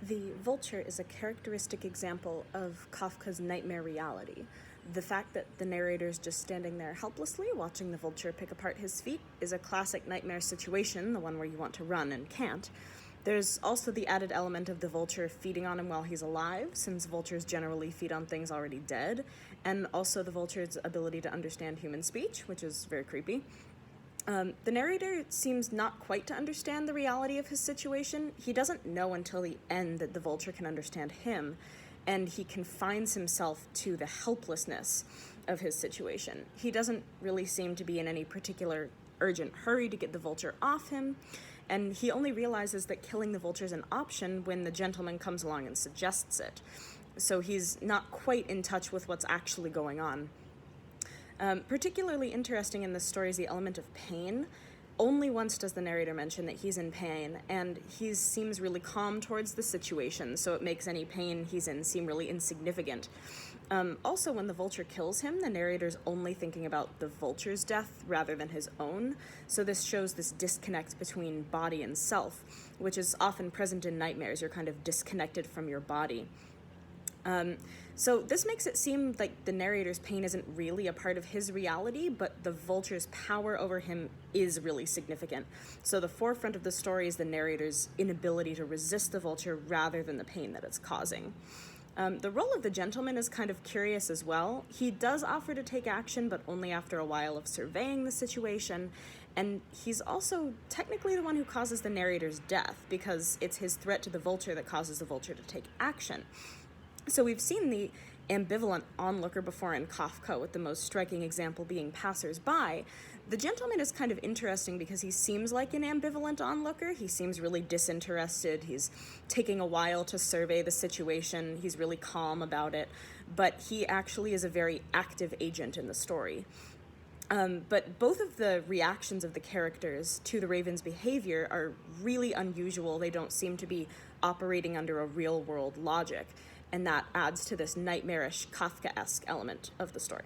The Vulture is a characteristic example of Kafka's nightmare reality. The fact that the narrator is just standing there helplessly watching the vulture pick apart his feet is a classic nightmare situation, the one where you want to run and can't. There's also the added element of the vulture feeding on him while he's alive, since vultures generally feed on things already dead, and also the vulture's ability to understand human speech, which is very creepy. The narrator seems not quite to understand the reality of his situation. He doesn't know until the end that the vulture can understand him, and he confines himself to the helplessness of his situation. He doesn't really seem to be in any particular urgent hurry to get the vulture off him, and he only realizes that killing the vulture is an option when the gentleman comes along and suggests it. So he's not quite in touch with what's actually going on. Particularly interesting in this story is the element of pain. Only once does the narrator mention that he's in pain, and he seems really calm towards the situation, so it makes any pain he's in seem really insignificant. Also, when the vulture kills him, the narrator's only thinking about the vulture's death rather than his own, so this shows this disconnect between body and self, which is often present in nightmares. You're kind of disconnected from your body. So this makes it seem like the narrator's pain isn't really a part of his reality, but the vulture's power over him is really significant. So the forefront of the story is the narrator's inability to resist the vulture rather than the pain that it's causing. The role of the gentleman is kind of curious as well. He does offer to take action, but only after a while of surveying the situation, and he's also technically the one who causes the narrator's death, because it's his threat to the vulture that causes the vulture to take action. So we've seen the ambivalent onlooker before in Kafka, with the most striking example being passers-by. The gentleman is kind of interesting because he seems like an ambivalent onlooker. He seems really disinterested. He's taking a while to survey the situation. He's really calm about it. But he actually is a very active agent in the story. But both of the reactions of the characters to the Raven's behavior are really unusual. They don't seem to be operating under a real-world logic, and that adds to this nightmarish, Kafkaesque element of the story.